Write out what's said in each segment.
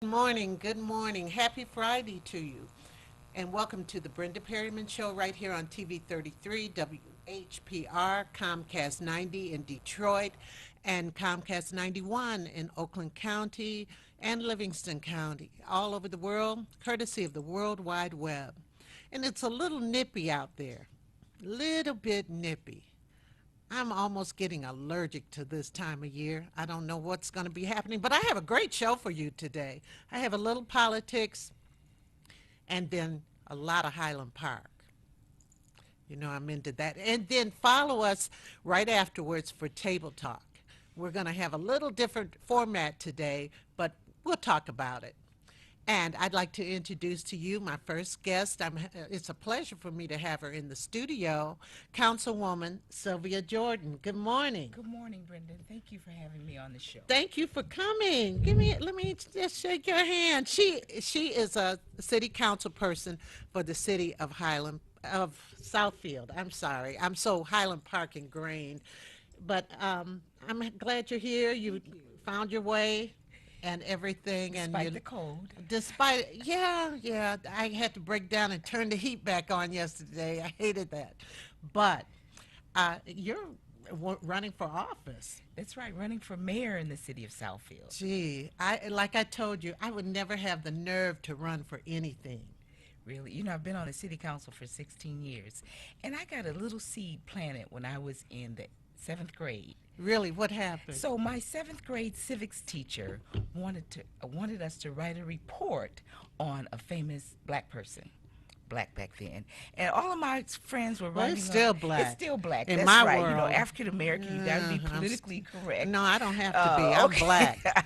Good morning, good morning. Happy Friday to you. And welcome to the Brenda Perryman Show right here on TV 33, WHPR, Comcast 90 in Detroit, and Comcast 91 in Oakland County and Livingston County, all over the world, courtesy of the World Wide Web. And it's a little nippy out there, little bit nippy. I'm almost getting allergic to this time of year. I don't know what's going to be happening, but I have a great show for you today. I have a little politics and then a lot of Highland Park. You know, I'm into that. And then follow us right afterwards for Table Talk. We're going to have a little different format today, but we'll talk about it. And I'd like to introduce to you my first guest. It's a pleasure for me to have her in the studio, Councilwoman Sylvia Jordan. Good morning. Good morning, Brenda. Thank you for having me on the show. Thank you for coming. Let me just shake your hand. She is a city council person for the city of Southfield. I'm sorry. I'm so Highland Park ingrained. But I'm glad you're here. You Thank you. found your way and everything, and Despite the cold. despite, yeah, I had to break down and turn the heat back on yesterday. I hated that. But you're running for office. That's right, running for mayor in the city of Southfield. Gee, like I told you, I would never have the nerve to run for anything. Really, I've been on the city council for 16 years, and I got a little seed planted when I was in the seventh grade. Really, what happened? So my seventh grade civics teacher wanted us to write a report on a famous black person. Black back then, and all of my friends were Well, writing. it's still on, black. It's still black. In That's my right. world. African American. You got to be politically correct. No, I don't have to be. I'm Okay. black.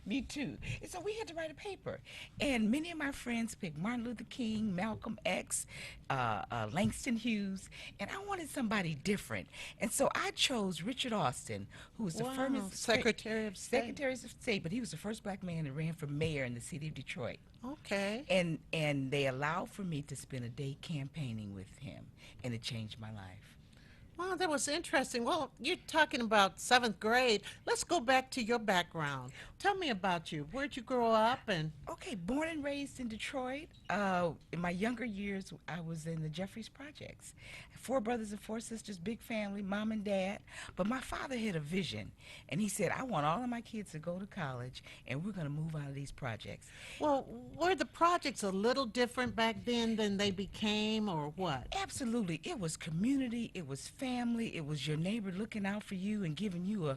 Me too. And so we had to write a paper, and many of my friends picked Martin Luther King, Malcolm X, Langston Hughes, and I wanted somebody different. And so I chose Richard Austin, who was the Wow, first Secretary of State. Secretary of State, but he was the first black man that ran for mayor in the city of Detroit. Okay. And they allowed for me to spend a day campaigning with him, and it changed my life. Well, that was interesting. Well, you're talking about seventh grade. Let's go back to your background. Tell me about you. Where'd you grow up? And Okay, born and raised in Detroit. In my younger years, I was in the Jeffries Projects. Four brothers and four sisters, big family, mom and dad. But my father had a vision, and he said, I want all of my kids to go to college, and we're going to move out of these projects. well, were the projects a little different back then than they became, or what? Absolutely. It was community, it was family, it was your neighbor looking out for you and giving you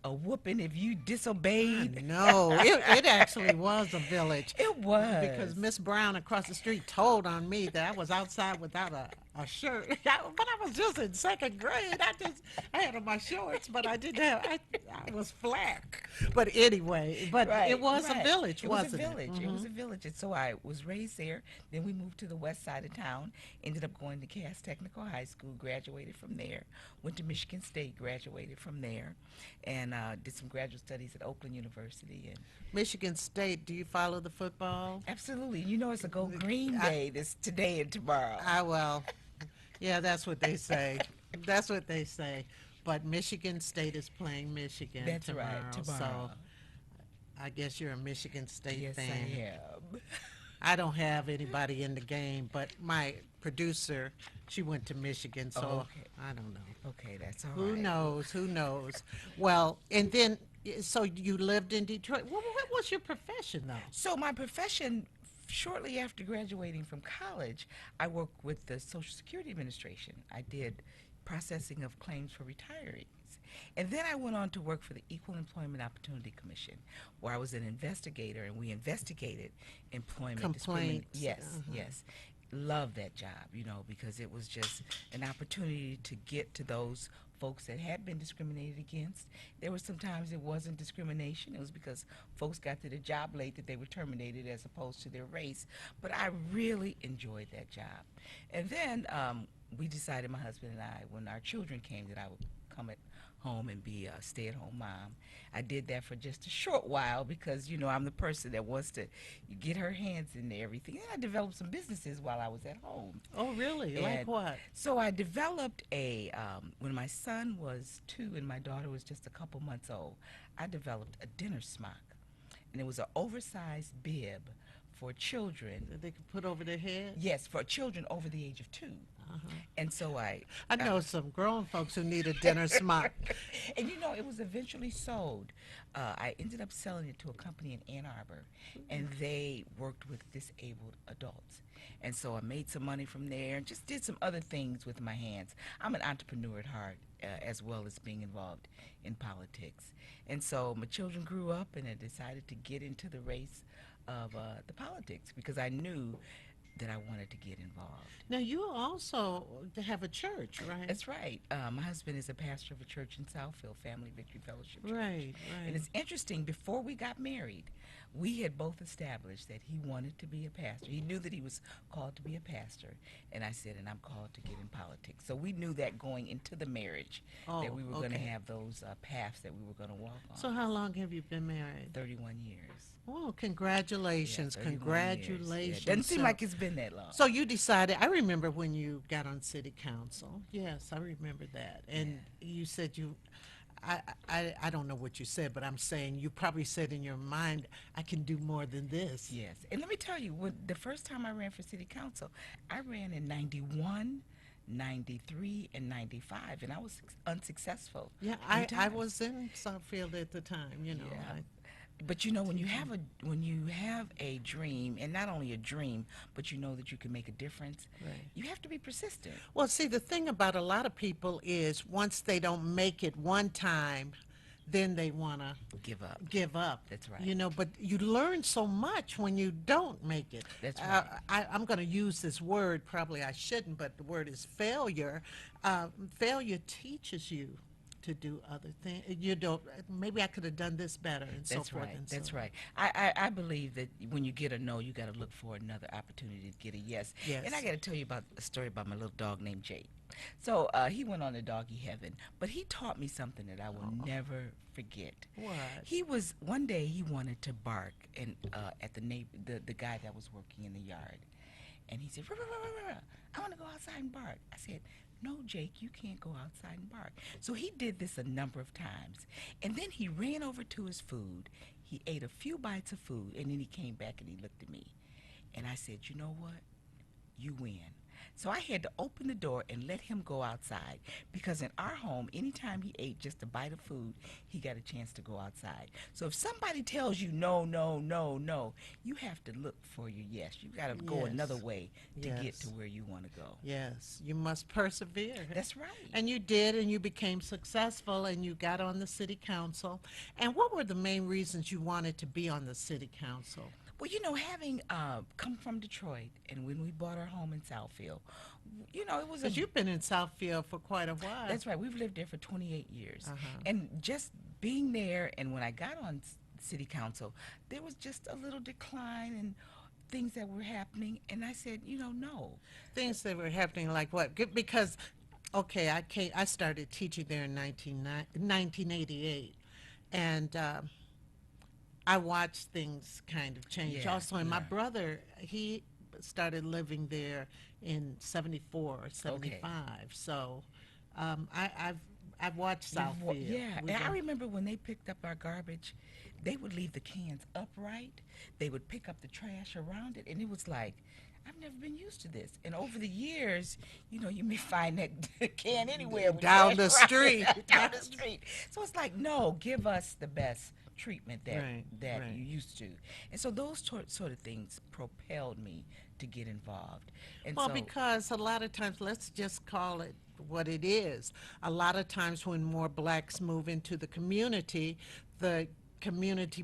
a whooping if you disobeyed. No, it actually was a village. It was. Because Miss Brown across the street told on me that I was outside without a shirt. But I was just in second grade. I had on my shorts, but I didn't have. I was flat. But anyway, Right, it was right. a village, It was a wasn't village. it? It was a village. And so I was raised there. Then we moved to the west side of town. Ended up going to Cass Technical High School. Graduated from there. Went to Michigan State. Graduated from there, and did some graduate studies at Oakland University. And Michigan State. Do you follow the football? absolutely, it's a Go Green Day this today and tomorrow. Well, yeah, that's what they say. That's what they say. But Michigan State is playing Michigan That's tomorrow. right. Tomorrow. So I guess you're a Michigan State Yes, fan. I am. I don't have anybody in the game, but my producer, she went to Michigan, so Oh, okay. I don't know. Okay, that's all Who right. knows? Who knows? Well, and then, so you lived in Detroit. What was your profession, though? So my profession, shortly after graduating from college, I worked with the Social Security Administration. I did processing of claims for retirees. And then I went on to work for the Equal Employment Opportunity Commission, where I was an investigator, and we investigated employment discrimination. Complaints. Yes, Uh-huh. yes. Love that job, because it was just an opportunity to get to those folks that had been discriminated against. There were some times it wasn't discrimination. It was because folks got to the job late that they were terminated as opposed to their race. But I really enjoyed that job. And then we decided, my husband and I, when our children came, that I would come at home and be a stay-at-home mom. I did that for just a short while because, I'm the person that wants to get her hands into everything. And I developed some businesses while I was at home. Oh, really? Like And what? So I developed when my son was 2 and my daughter was just a couple months old, I developed a dinner smock. and it was an oversized bib for children. That they could put over their head. Yes, for children over the age of 2. Uh-huh. And so I know some grown folks who need a dinner smock. and you know, it was eventually sold. I ended up selling it to a company in Ann Arbor, and they worked with disabled adults. And so I made some money from there and just did some other things with my hands. I'm an entrepreneur at heart, as well as being involved in politics. And so my children grew up, and I decided to get into the race of the politics because I knew that I wanted to get involved. Now, you also have a church, right? That's right. My husband is a pastor of a church in Southfield, Family Victory Fellowship Church. Right, And right. it's interesting, before we got married, we had both established that he wanted to be a pastor. He knew that he was called to be a pastor. And I said, and I'm called to get in politics. So we knew that going into the marriage that we were going to okay. have those paths that we were going to walk on. So how long have you been married? 31 years. Oh, congratulations. Yeah, 31 Congratulations. years. Yeah, doesn't seem So- like it's been that long. So you decided, I remember when you got on city council. Yes, I remember that. And you said I don't know what you said, but I'm saying you probably said in your mind, I can do more than this. Yes. And let me tell you, when the first time I ran for city council, I ran in 91, 93, and 95, and I was unsuccessful. Yeah, 3 I times. was in Southfield at the time, you know. Yeah. But you know, when you have a dream, and not only a dream, but you know that you can make a difference, Right. you have to be persistent. Well, see, the thing about a lot of people is once they don't make it one time, then they want to Give up. give up. That's right. You know, but you learn so much when you don't make it. That's right. I'm going to use this word, probably I shouldn't, but the word is failure. Failure teaches you to do other things. You don't, maybe I could have done this better, and so That's forth right. and so That's on. right. I believe that when you get a no, you got to look for another opportunity to get a yes. Yes. And I got to tell you about a story about my little dog named Jake. So he went on to doggy heaven, but he taught me something that I will never forget. What? He was one day he wanted to bark and at the guy that was working in the yard, and he said, "Ruh, ruh, ruh, ruh, ruh. I want to go outside and bark." I said, "No, Jake, you can't go outside and bark." So he did this a number of times. And then he ran over to his food. He ate a few bites of food, and then he came back and he looked at me. And I said, "You know what? You win." So I had to open the door and let him go outside because in our home, anytime he ate just a bite of food, he got a chance to go outside. So if somebody tells you no, no, no, no, you have to look for your yes. You got to go Yes. another way to get Yes. to where you want to go. Yes, you must persevere. That's right. And you did, and you became successful, and you got on the city council. And what were the main reasons you wanted to be on the city council? Well, you know, having come from Detroit, and when we bought our home in Southfield, you know, it was a. Because you've been in Southfield for quite a while. That's right. We've lived there for 28 years. Uh-huh. And just being there, and when I got on city council, there was just a little decline in things that were happening. And I said, you know, no. Things that were happening like what? Because, okay, I started teaching there in 1988. And I watched things kind of change. Yeah, Also, and my yeah. brother, he started living there in 74 or 75. So I've watched Southfield. Yeah, We've and I been- remember when they picked up our garbage, they would leave the cans upright. They would pick up the trash around it, and it was like, I've never been used to this. And over the years, you know, you may find that can anywhere with Down trash the around street. it, down the street. So it's like, no, give us the best treatment that Right, right. you used to. And so those sort of things propelled me to get involved. And Well, so, because a lot of times, let's just call it what it is. A lot of times when more blacks move into the community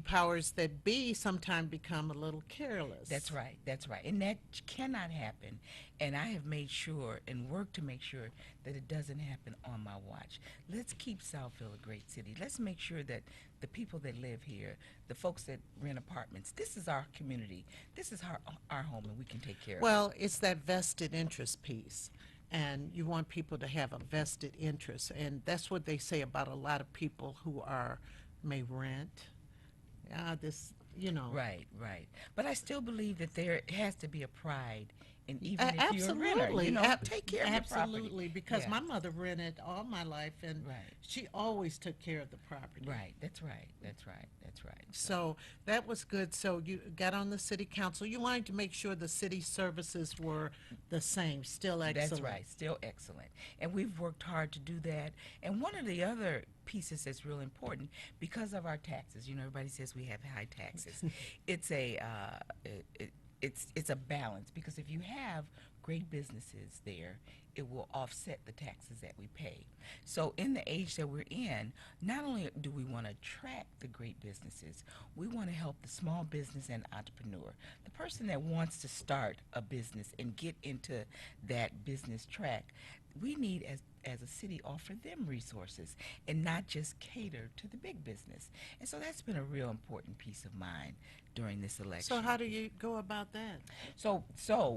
powers that be sometimes become a little careless. That's right. That's right. And that cannot happen. And I have made sure and worked to make sure that it doesn't happen on my watch. Let's keep Southfield a great city. Let's make sure that the people that live here, the folks that rent apartments, this is our community. This is our home, and we can take care of it. Well, it's that vested interest piece. And you want people to have a vested interest. And that's what they say about a lot of people who may rent. You know. Right, right. But I still believe that there has to be a pride And even if you're a renter, Absolutely, take care of your property. absolutely. Because Yeah, my mother rented all my life, and right, she always took care of the property. right. That's right. That's right. That's right. So So that was good. So you got on the city council. You wanted to make sure the city services were the same, still that's excellent. right. Still excellent. And we've worked hard to do that. And one of the other pieces that's real important because of our taxes. Everybody says we have high taxes. It's a it's a balance because if you have great businesses there, it will offset the taxes that we pay. So in the age that we're in, not only do we want to attract the great businesses, we want to help the small business and entrepreneur. The person that wants to start a business and get into that business track, we need as a city offer them resources and not just cater to the big business. And so that's been a real important piece of mind during this election. So how do you go about that? So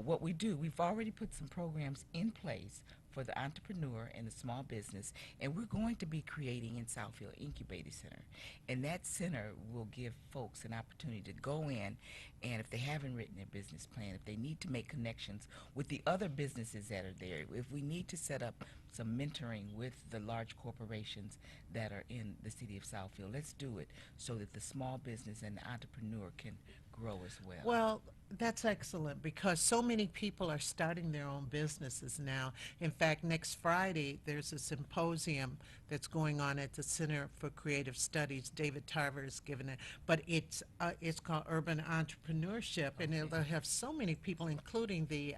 what we do, we've already put some programs in place for the entrepreneur and the small business, and we're going to be creating in Southfield Incubator Center. And that center will give folks an opportunity to go in, and if they haven't written their business plan, if they need to make connections with the other businesses that are there, if we need to set up some mentoring with the large corporations that are in the city of Southfield, let's do it so that the small business and the entrepreneur can grow as well. Well, that's excellent because so many people are starting their own businesses now. In fact, next Friday, there's a symposium that's going on at the Center for Creative Studies. David Tarver is giving it, but it's called Urban Entrepreneurship, and Okay. they'll have so many people, including the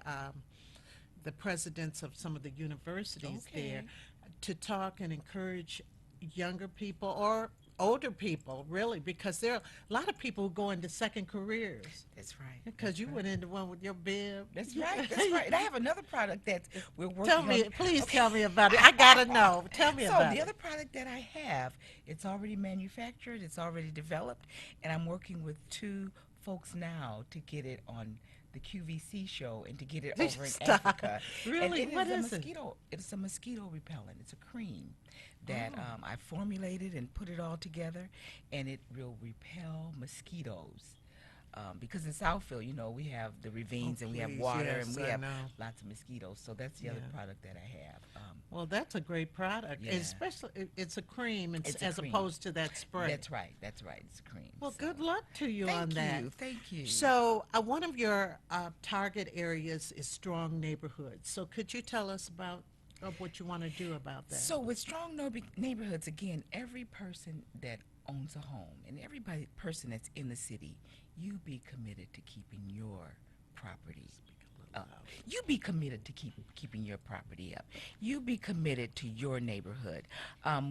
presidents of some of the universities there, Okay. to talk and encourage younger people or older people, really, because there are a lot of people who go into second careers. That's right. Because That's you right. went into one with your bib. That's right. That's right. And I have another product that we're working Tell me, on. please Okay. tell me about it. I gotta know. Tell me So about the it. other product that I have, it's already manufactured, it's already developed, and I'm working with two folks now to get it on the QVC show and to get it over in Stop. Africa. And Really? it What is a is it? mosquito. It's a mosquito repellent. It's a cream that Oh. I formulated and put it all together, and it will repel mosquitoes. Because in Southfield, we have the ravines Oh, and we have please, water yes, and we I have know. lots of mosquitoes. So that's the other Yeah. product that I have. Well, that's a great product. Yeah. Especially, it's a cream It's a as cream. opposed to that spray. That's right. That's right. It's a cream. Well, So good luck to you on thank that. you. Thank you. So, one of your target areas is strong neighborhoods. So, could you tell us about what you want to do about that? So with strong neighborhoods, again, every person that owns a home and everybody person that's in the city, you be committed to keeping your property up. You be committed to keeping your property up. You be committed to your neighborhood.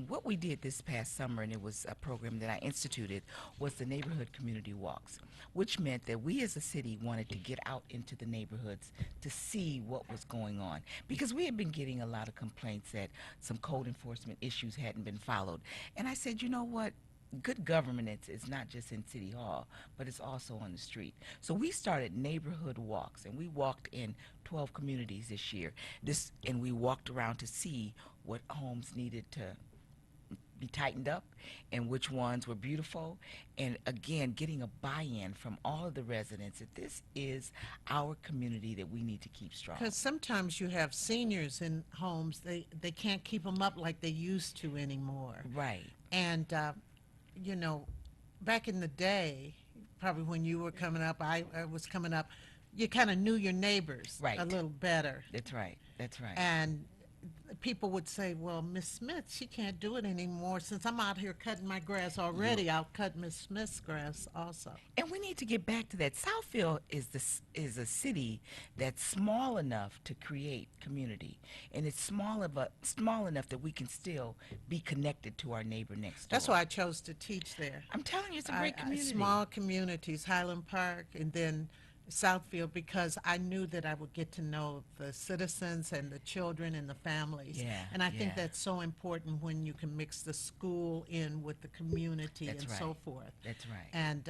What we did this past summer, and it was a program that I instituted, was the neighborhood community walks, which meant that we as a city wanted to get out into the neighborhoods to see what was going on because we had been getting a lot of complaints that some code enforcement issues hadn't been followed. And I said, you know what? Good governance is not just in City Hall, but it's also on the street. So we started neighborhood walks, and we walked in 12 communities this year. And we walked around to see what homes needed to be tightened up and which ones were beautiful. And again, getting a buy-in from all of the residents that this is our community that we need to keep strong. Because sometimes you have seniors in homes, they can't keep them up like they used to anymore. Right. And, back in the day, probably when you were coming up, I was coming up, you kind of knew your neighbors Right. a little better. That's right. That's right. And people would say, well, Miss Smith, she can't do it anymore. Since I'm out here cutting my grass already, I'll cut Miss Smith's grass also. And we need to get back to that. Southfield is a city that's small enough to create community, and it's small enough that we can still be connected to our neighbor next door. That's why I chose to teach there. I'm telling you, it's a great community. Small communities, Highland Park, and then Southfield, because I knew that I would get to know the citizens and the children and the families. Yeah, And I think yeah. that's so important when you can mix the school in with the community That's and right. so forth. That's right. And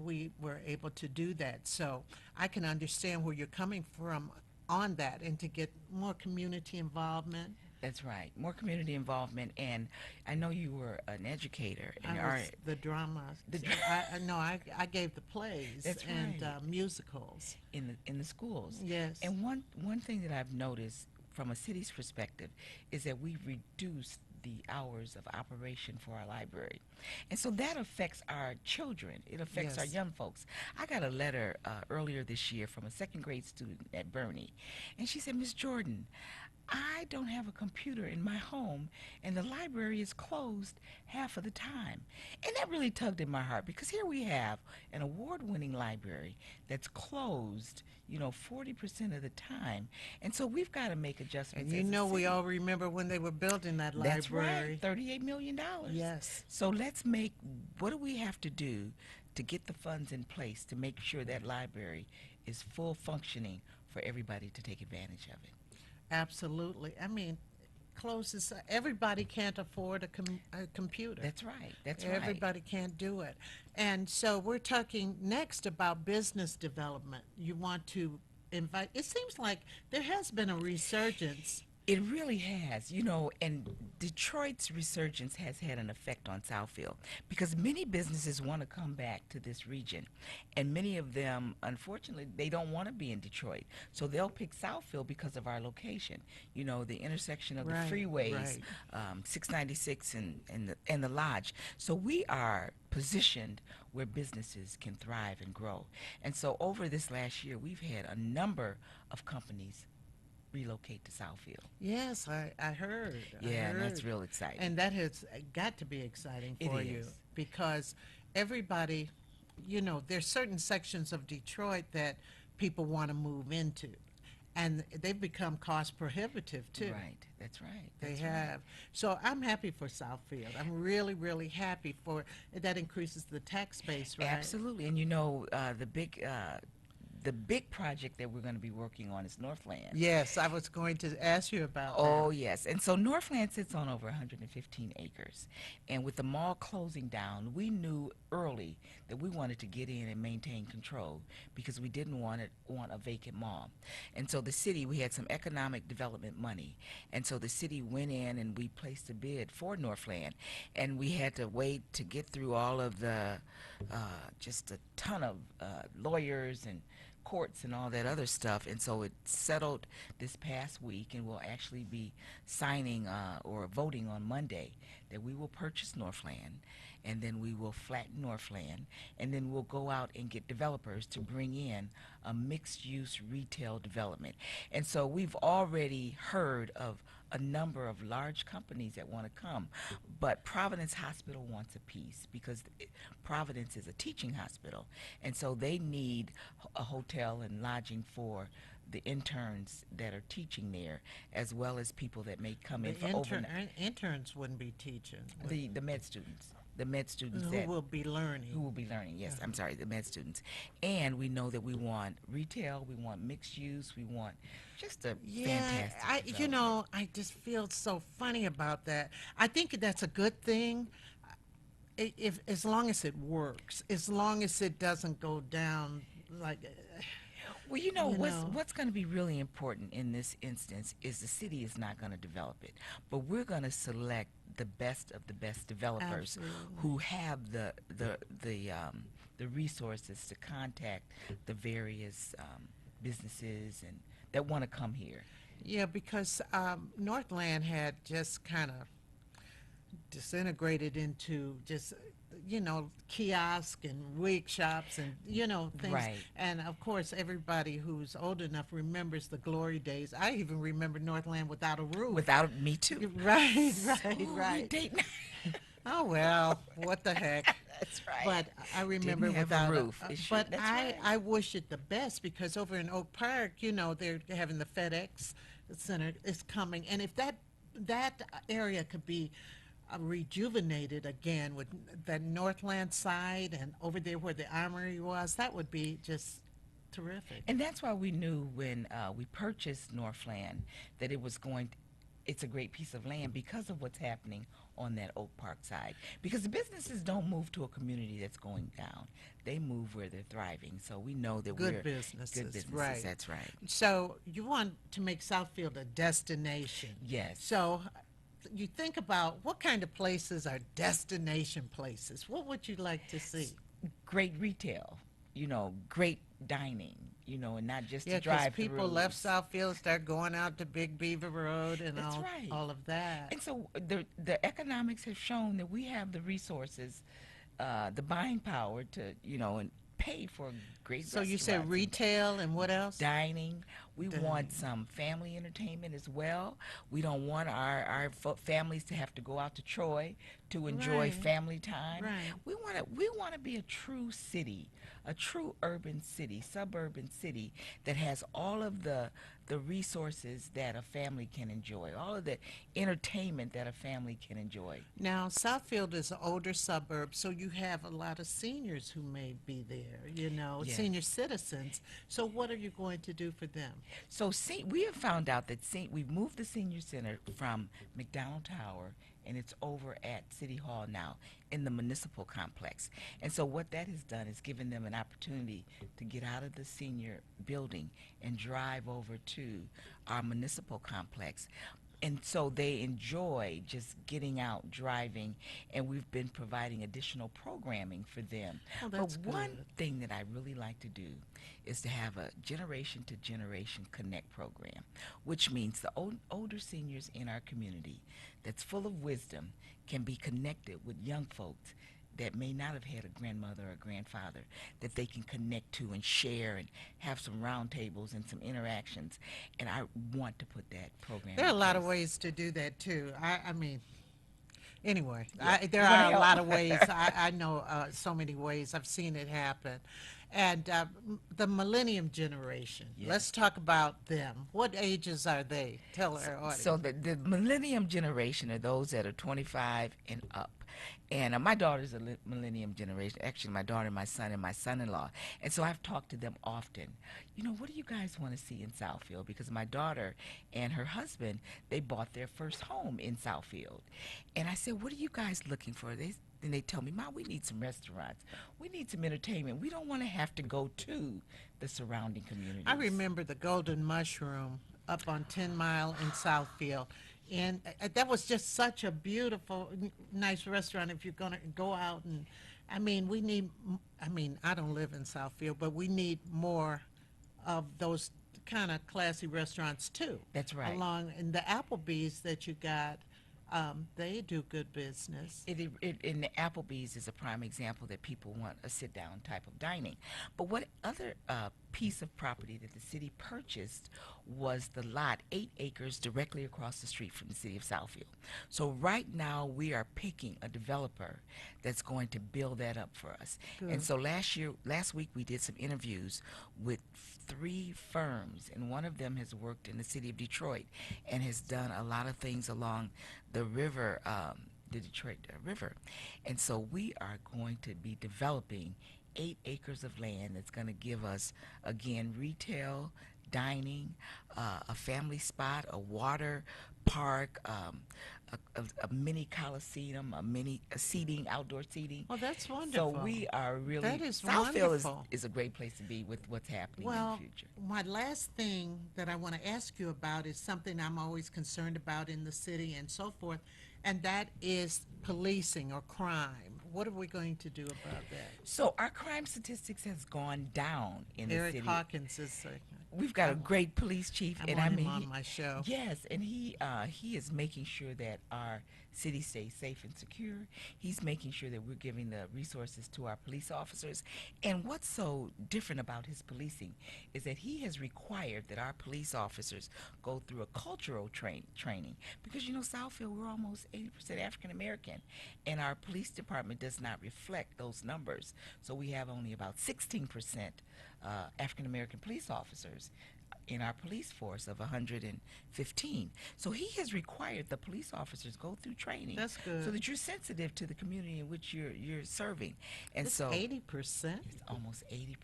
we were able to do that. So I can understand where you're coming from on that and to get more community involvement. That's right. More community involvement, and I know you were an educator I and are was the drama. the I no, I gave the plays that's and right, musicals. in the schools. Yes. And one thing that I've noticed from a city's perspective is that we've reduced the hours of operation for our library, and so that affects our children. It affects our Yes. young folks. I got a letter earlier this year from a second grade student at Bernie, and she said, Miss Jordan, I don't have a computer in my home, and the library is closed half of the time. And that really tugged at my heart because here we have an award winning library that's closed, 40% of the time. And so we've got to make And adjustments you as a know, we city. all remember when they were building that That's right, library. $38 million. Yes. So what do we have to do to get the funds in place to make sure that library is full functioning for everybody to take advantage of it? Absolutely. I mean, closes. Everybody can't afford a computer. That's right. That's right. Everybody can't do it. And so we're talking next about business development. You want to invite, it seems like there has been a resurgence. It really has, and Detroit's resurgence has had an effect on Southfield because many businesses want to come back to this region, and many of them, unfortunately, they don't want to be in Detroit, so they'll pick Southfield because of our location. The intersection of the Right, freeways, right. 696 and the Lodge. So we are positioned where businesses can thrive and grow, and so over this last year, we've had a number of companies relocate to Southfield. Yes, I heard. I Yeah, and that's heard. real exciting. And that has got to be exciting It for you is. because everybody, there's certain sections of Detroit that people want to move into. And they've become cost prohibitive too. Right, that's right. They That's have. So I'm happy for Southfield. I'm really, really happy for that increases the tax base, right. right? Absolutely, and the big project that we're going to be working on is Northland. Yes, I was going to ask you about Oh, that. yes. And so Northland sits on over 115 acres. And with the mall closing down, we knew early that we wanted to get in and maintain control because we didn't want a vacant mall. And so the city, we had some economic development money. And so the city went in and we placed a bid for Northland. And we had to wait to get through all of just a ton of lawyers and courts and all that other stuff, and so it settled this past week, and we'll actually be signing or voting on Monday that we will purchase Northland, and then we will flatten Northland, and then we'll go out and get developers to bring in a mixed-use retail development. And so we've already heard of a number of large companies that want to come, but Providence Hospital wants a piece because Providence is a teaching hospital, and so they need a hotel and lodging for the interns that are teaching there, as well as people that may come in The for overnight. interns wouldn't be teaching. The med students, the med students Who will be learning. who will be learning. Yes, Uh-huh. I'm sorry, the med students. And we know that we want retail, we want mixed use, we want just a Yeah, fantastic I just feel so funny about that. I think that's a good thing, if as long as it works, as long as it doesn't go down like, Well, you know. what's going to be really important in this instance is the city is not going to develop it, but we're going to select the best of the best developers Absolutely. who have the resources to contact the various businesses and that want to come here. Yeah, because Northland had just kind of disintegrated into just kiosk and wig shops and things. Right. And of course everybody who's old enough remembers the glory days. I even remember Northland without a roof. Without me too. Right, Oh, you're right. dating. Oh well, what the heck. That's right. But I remember Didn't have without a roof. It should- but that's I right. I wish it the best because over in Oak Park, they're having the FedEx Center is coming, and if that area could be rejuvenated again with that Northland side and over there where the armory was, that would be just terrific. And that's why we knew when we purchased Northland that it's a great piece of land because of what's happening on that Oak Park side, because the businesses don't move to a community that's going down. They move where they're thriving. So we know that Good we're good businesses, businesses. right. That's right. So you want to make Southfield a destination. Yes. So you think about what kind of places are destination places. What would you like to see? Great retail, great dining, and not just Yeah, the because people left drive-throughs. Southfield, start going out to Big Beaver Road and That's right. all of that. And so the economics have shown that we have the resources, the buying power to, and pay for great So you said restaurants and retail and what else? dining. We want Dining. some family entertainment as well. We don't want our families to have to go out to Troy to enjoy Right, family time. right. We want to be a true city, a true urban city, suburban city that has all of the resources that a family can enjoy, all of the entertainment that a family can enjoy. Now, Southfield is an older suburb, so you have a lot of seniors who may be there, Yes. senior citizens. So what are you going to do for them? So we have found out that we've moved the senior center from McDonald Tower, and it's over at City Hall now in the municipal complex. And so what that has done is given them an opportunity to get out of the senior building and drive over to our municipal complex. And so they enjoy just getting out, driving, and we've been providing additional programming for them. Oh, But that's one good. thing that I really like to do is to have a generation to generation connect program, which means the older seniors in our community that's full of wisdom can be connected with young folks that may not have had a grandmother or grandfather that they can connect to and share and have some roundtables and some interactions. And I want to put that program There are in a lot of place. ways to do that too. I mean, anyway, Yeah, there you want to are a help? lot of ways. I know so many ways. I've seen it happen. And the millennium generation, Yes. let's talk about them. What ages are they? Tell So, our so audience. the millennium generation are those that are 25 and up. And my daughter's a millennium generation. Actually, my daughter, my son, and my son-in-law. And so I've talked to them often. What do you guys want to see in Southfield? Because my daughter and her husband, they bought their first home in Southfield. And I said, what are you guys looking for? And they tell me, Ma, we need some restaurants. We need some entertainment. We don't want to have to go to the surrounding I communities. remember the Golden Mushroom up on 10 Mile in Southfield. And that was just such a beautiful, nice restaurant if you're going to go out. And I mean, I don't live in Southfield, but we need more of those kind of classy restaurants too. That's right. Along, and the Applebee's that you got, they do good business. In the Applebee's is a prime example that people want a sit-down type of dining. But what other piece of property that the city purchased was the lot, 8 acres directly across the street from the city of Southfield. So right now we are picking a developer that's going to build that up for us. And Good. so last week we did some interviews with 3 firms, and one of them has worked in the city of Detroit and has done a lot of things along the river, the Detroit River. And so we are going to be developing 8 acres of land that's going to give us, again, retail, dining, a family spot, a water park, a mini coliseum, a seating, outdoor seating. Well, that's So wonderful. we are really, That is Southfield wonderful. is a great place to be with what's happening in the Well, future. my last thing that I want to ask you about is something I'm always concerned about in the city and so forth, and that is policing or crime. What are we going to do about that? So our crime statistics has gone down in the Eric city. Hawkins is, We've got I a great police chief, I and want I him mean, on my show. yes, and he is making sure that our city stays safe and secure. He's making sure that we're giving the resources to our police officers. And what's so different about his policing is that he has required that our police officers go through a cultural training, because Southfield, we're almost 80% African American, and our police department does not reflect those numbers. So we have only about 16% African American police officers in our police force of 115. So he has required the police officers go through training That's good. so that you're sensitive to the community in which you're serving. And It's so 80%. it's almost 80%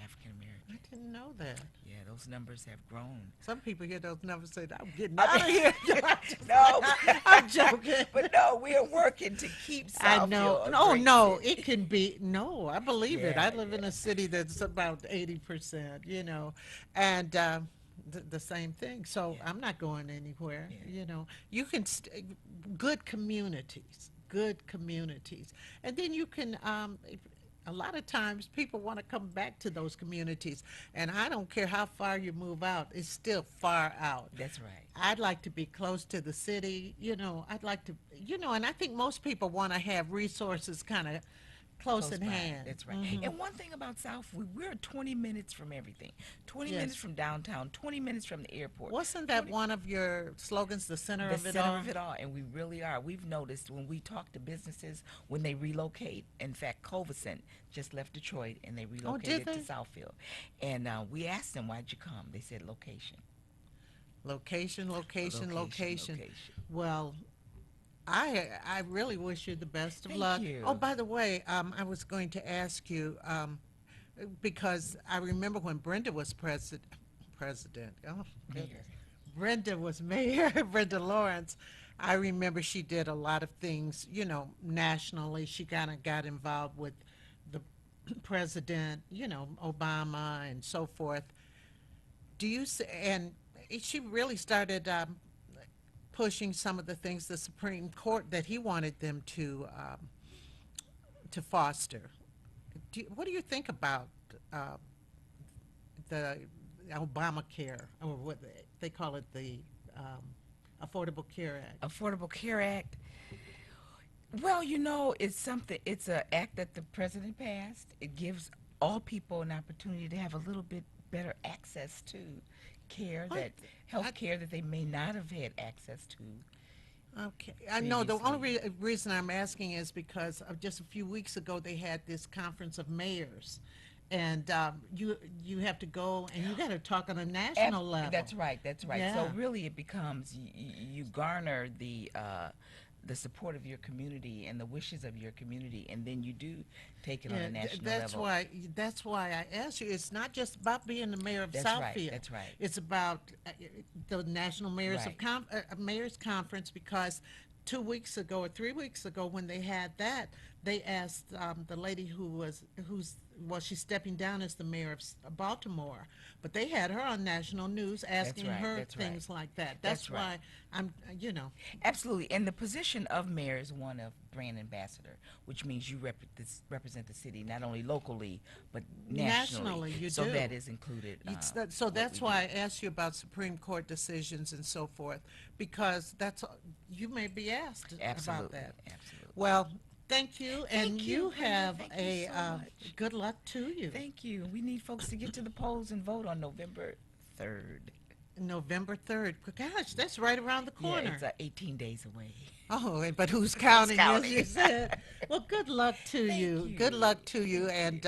African American. I didn't know that. Yeah, those numbers have grown. Some people hear those numbers and say, I'm getting I out of mean- here. No, I'm joking. but no, we are working to keep I Southfield know. a No, great no, city. it can be. No, I believe it. I Yeah, live in a city that's about 80%, and the same thing. So Yeah. I'm not going anywhere, Yeah. You can, good communities. And then you can, a lot of times people want to come back to those communities. And I don't care how far you move out, it's still far out. That's right. I'd like to be close to the city, I'd like to, and I think most people want to have resources kind of close in by. hand. That's right. Mhm. And one thing about South, we're 20 minutes from everything. 20 Yes. minutes from downtown, 20 minutes from the airport. Wasn't that 20 one of your slogans, the center the of it center all? of it all, and we really are. We've noticed when we talk to businesses when they relocate. In fact, Covison just left Detroit and they relocated they? to Southfield. And we asked them, "Why'd you come?" They said, "Location, Location. location." Well, I really wish you the best of Thank luck. you. Oh, by the way, I was going to ask you because I remember when Brenda was president. Oh, goodness. Mayor. Brenda was mayor, Brenda Lawrence. I remember she did a lot of things, nationally. She kind of got involved with the president, Obama and so forth. And she really started pushing some of the things the Supreme Court that he wanted them to foster. What do you think about the Obamacare, or what they call it, the Affordable Care Act? Affordable Care Act. Well, it's something. It's an act that the president passed. It gives all people an opportunity to have a little bit better access to care, health care that they may not have had access to. Okay, I know the only Previously. reason I'm asking is because of just a few weeks ago they had this conference of mayors, and you have to go and you got to talk on a national level. That's right. That's right. Yeah. So really, it becomes you garner the support of your community and the wishes of your community, and then you do take it on a national level. That's why I asked you. It's not just about being the mayor of That's Southfield. right. That's right. It's about the National Mayors Right. Mayors Conference, because 2 weeks ago or 3 weeks ago when they had that, they asked the lady she's stepping down as the mayor of Baltimore, but they had her on national news asking right, her that's right. things like that. That's That's why I'm, Absolutely. And the position of mayor is one of brand ambassador, which means you represent the city not only locally but nationally. Nationally, you so do. that is included. So what that's we why do. I asked you about Supreme Court decisions and so forth, because you may be asked Absolutely. about that. Absolutely. Well, thank you, and Thank you, Brenda. have Thank a you so much. good luck to you. Thank you. We need folks to get to the polls and vote on November 3rd. November 3rd. Gosh, that's right around the corner. Yeah, it's 18 days away. Oh, but who's counting, as counting? you said. Well, good luck to Thank you. you. Good luck to you, and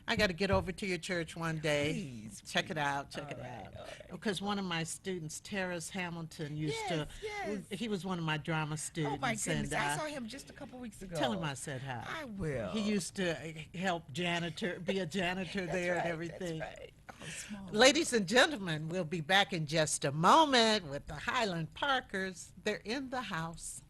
I got to get over to your church one day. Please, Check it please. out. Check All it right, out. all right. Because one of my students, Terrace Hamilton, used to. Yes. He was one of my drama students. Oh my goodness! And, I saw him just a couple weeks ago. tell him I said hi. I will. He used to help be a janitor That's there right, and everything. That's right. Oh, small. Ladies and gentlemen, we'll be back in just a moment with the Highland Parkers. They're in the house.